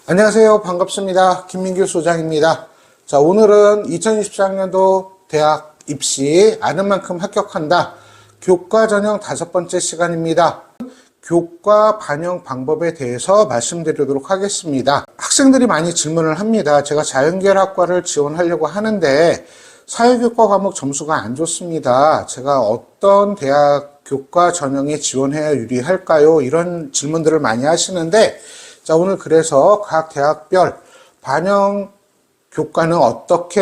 안녕하세요. 반갑습니다. 김민규 소장입니다. 자, 오늘은 2024학년도 대학 입시 아는 만큼 합격한다. 교과 전형 5번째 시간입니다. 교과 반영 방법에 대해서 말씀드리도록 하겠습니다. 학생들이 많이 질문을 합니다. 제가 자연계열학과를 지원하려고 하는데 사회교과 과목 점수가 안 좋습니다. 제가 어떤 대학 교과 전형에 지원해야 유리할까요? 이런 질문들을 많이 하시는데, 자, 오늘 그래서 각 대학별 반영 교과는 어떻게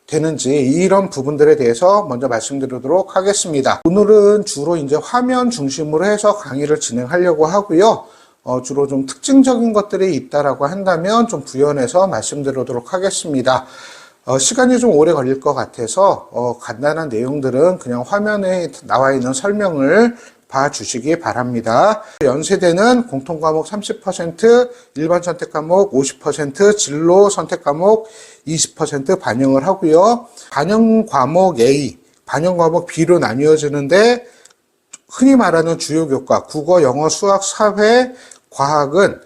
되는지 이런 부분들에 대해서 먼저 말씀드리도록 하겠습니다. 오늘은 주로 이제 화면 중심으로 해서 강의를 진행하려고 하고요. 주로 좀 특징적인 것들이 있다라고 한다면 좀 부연해서 말씀드리도록 하겠습니다. 시간이 좀 오래 걸릴 것 같아서 간단한 내용들은 그냥 화면에 나와 있는 설명을 봐주시기 바랍니다. 연세대는 공통과목 30%, 일반 선택과목 50%, 진로 선택과목 20% 반영을 하고요. 반영과목 A, 반영과목 B로 나뉘어지는데 흔히 말하는 주요 교과, 국어, 영어, 수학, 사회, 과학은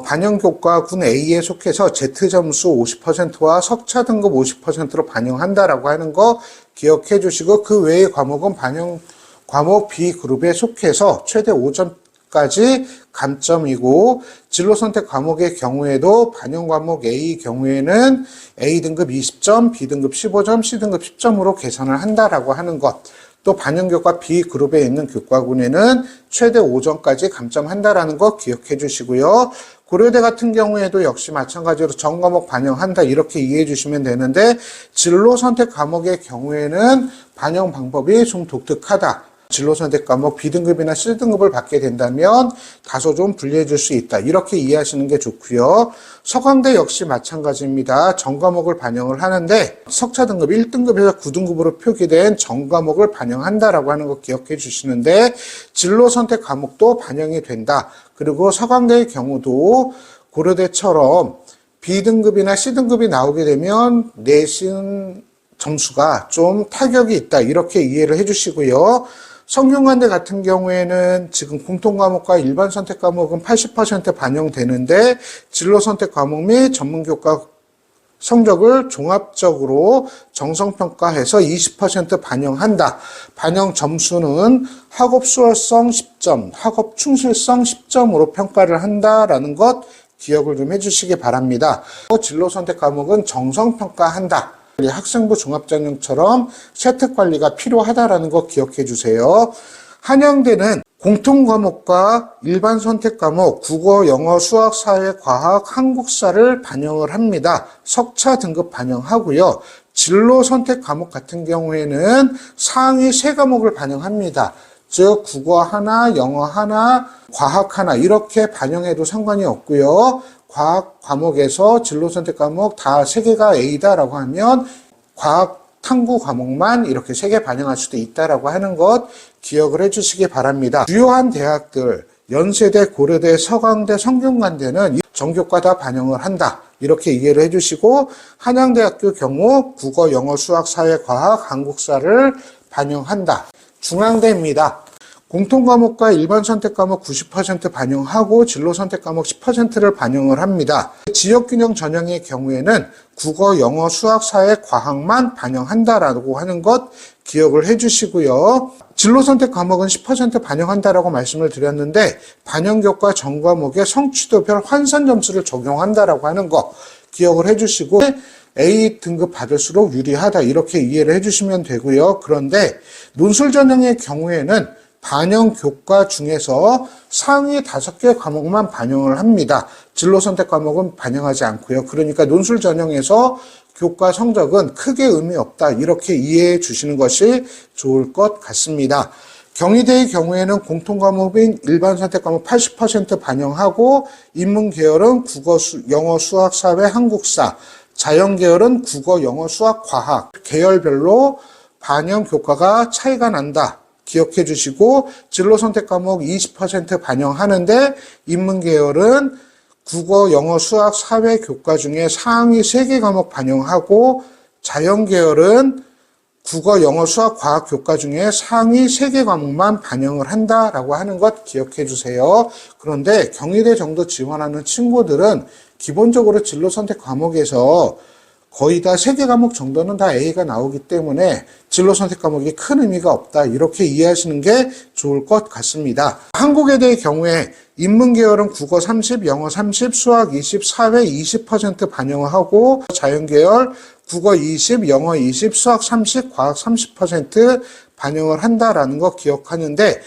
반영교과군 A에 속해서 Z점수 50%와 석차 등급 50%로 반영한다라고 하는 거 기억해 주시고, 그 외의 과목은 반영 과목 B그룹에 속해서 최대 5점까지 감점이고, 진로 선택 과목의 경우에도 반영 과목 A 경우에는 A등급 20점, B등급 15점, C등급 10점으로 계산을 한다라고 하는 것. 또 반영교과 B그룹에 있는 교과군에는 최대 5점까지 감점한다라는 거 기억해 주시고요. 고려대 같은 경우에도 역시 마찬가지로 전 과목 반영한다 이렇게 이해해 주시면 되는데, 진로 선택 과목의 경우에는 반영 방법이 좀 독특하다. 진로 선택 과목 B등급이나 C등급을 받게 된다면 다소 좀 불리해 줄 수 있다. 이렇게 이해하시는 게 좋고요. 서강대 역시 마찬가지입니다. 전 과목을 반영을 하는데 석차 등급 1등급에서 9등급으로 표기된 전 과목을 반영한다라고 하는 거 기억해 주시는데, 진로 선택 과목도 반영이 된다. 그리고 서강대의 경우도 고려대처럼 B등급이나 C등급이 나오게 되면 내신 점수가 좀 타격이 있다. 이렇게 이해를 해 주시고요. 성균관대 같은 경우에는 지금 공통과목과 일반 선택 과목은 80% 반영되는데 진로 선택 과목 및 전문교과 성적을 종합적으로 정성평가해서 20% 반영한다. 반영 점수는 학업 수월성 10점, 학업 충실성 10점으로 평가를 한다라는 것 기억을 좀 해주시기 바랍니다. 진로 선택 과목은 정성평가한다. 학생부 종합전형처럼 세특관리가 필요하다라는 거 기억해 주세요. 한양대는 공통과목과 일반 선택과목, 국어, 영어, 수학, 사회, 과학, 한국사를 반영을 합니다. 석차 등급 반영하고요. 진로 선택 과목 같은 경우에는 상위 3과목을 반영합니다. 즉 국어 하나, 영어 하나, 과학 하나 이렇게 반영해도 상관이 없고요. 과학 과목에서 진로 선택 과목 다 3개가 A다라고 하면 과학 탐구 과목만 이렇게 3개 반영할 수도 있다라고 하는 것 기억을 해주시기 바랍니다. 주요한 대학들 연세대, 고려대, 서강대, 성균관대는 전교과 다 반영을 한다. 이렇게 이해를 해주시고, 한양대학교 경우 국어, 영어, 수학, 사회, 과학, 한국사를 반영한다. 중앙대입니다. 공통과목과 일반 선택과목 90% 반영하고 진로 선택과목 10%를 반영을 합니다. 지역균형 전형의 경우에는 국어, 영어, 수학, 사회, 과학만 반영한다라고 하는 것 기억을 해주시고요. 진로 선택 과목은 10% 반영한다라고 말씀을 드렸는데 반영교과 전 과목에 성취도별 환산 점수를 적용한다라고 하는 것 기억을 해주시고, A 등급 받을수록 유리하다 이렇게 이해를 해주시면 되고요. 그런데 논술 전형의 경우에는 반영 교과 중에서 상위 5개 과목만 반영을 합니다. 진로 선택 과목은 반영하지 않고요. 그러니까 논술 전형에서 교과 성적은 크게 의미 없다. 이렇게 이해해 주시는 것이 좋을 것 같습니다. 경희대의 경우에는 공통과목인 일반 선택 과목 80% 반영하고, 인문계열은 국어, 영어, 수학, 사회, 한국사, 자연계열은 국어, 영어, 수학, 과학 계열별로 반영 교과가 차이가 난다. 기억해 주시고, 진로 선택 과목 20% 반영하는데 인문계열은 국어, 영어, 수학, 사회 교과 중에 상위 3개 과목 반영하고, 자연계열은 국어, 영어, 수학, 과학 교과 중에 상위 3개 과목만 반영을 한다라고 하는 것 기억해 주세요. 그런데 경희대 정도 지원하는 친구들은 기본적으로 진로 선택 과목에서 거의 다 3개 과목 정도는 다 A가 나오기 때문에 진로 선택 과목이 큰 의미가 없다. 이렇게 이해하시는 게 좋을 것 같습니다. 한국에대의 경우에 인문계열은 국어 30, 영어 30, 수학 20, 사회 20% 반영을 하고 자연계열 국어 20, 영어 20, 수학 30, 과학 30% 반영을 한다라는 거 기억하는데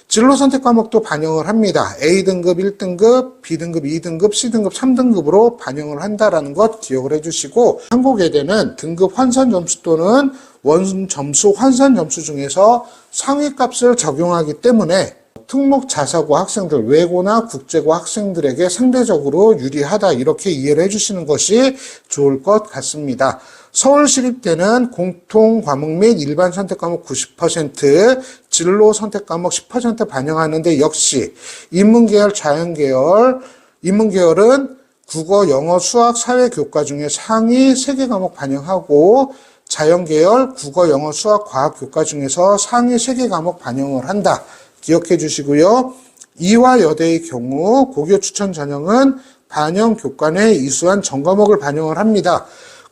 진로 선택 과목도 반영을 합니다. A등급 1등급, B등급 2등급, C등급 3등급으로 반영을 한다라는 것 기억을 해주시고 한국예대는 등급 환산 점수 또는 원 점수 환산 점수 중에서 상위값을 적용하기 때문에 특목 자사고 학생들, 외고나 국제고 학생들에게 상대적으로 유리하다 이렇게 이해를 해주시는 것이 좋을 것 같습니다. 서울시립대는 공통 과목 및 일반 선택 과목 90%, 진로 선택 과목 10% 반영하는데 역시 인문계열, 자연계열, 인문계열은 국어, 영어, 수학, 사회 교과 중에 상위 3개 과목 반영하고 자연계열, 국어, 영어, 수학, 과학 교과 중에서 상위 3개 과목 반영을 한다. 기억해 주시고요. 이화여대의 경우 고교 추천 전형은 반영 교과내 이수한 전과목을 반영을 합니다.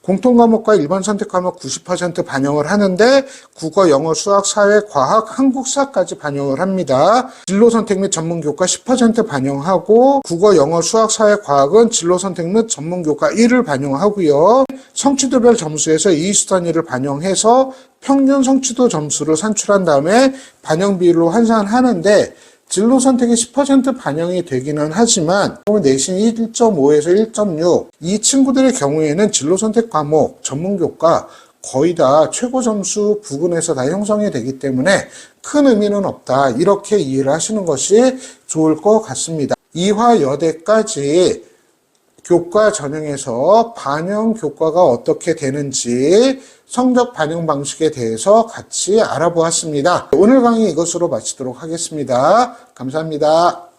공통과목과 일반 선택 과목 90% 반영을 하는데 국어, 영어, 수학, 사회, 과학, 한국사까지 반영을 합니다. 진로 선택 및 전문 교과 10% 반영하고 국어, 영어, 수학, 사회, 과학은 진로 선택 및 전문 교과 1을 반영하고요. 성취도별 점수에서 이수 단위를 반영해서 평균 성취도 점수를 산출한 다음에 반영 비율로 환산하는데 진로 선택이 10% 반영이 되기는 하지만 내신 1.5에서 1.6 이 친구들의 경우에는 진로 선택 과목, 전문교과 거의 다 최고 점수 부근에서 다 형성이 되기 때문에 큰 의미는 없다. 이렇게 이해를 하시는 것이 좋을 것 같습니다. 이화여대까지 교과 전형에서 반영 교과가 어떻게 되는지 성적 반영 방식에 대해서 같이 알아보았습니다. 오늘 강의 이것으로 마치도록 하겠습니다. 감사합니다.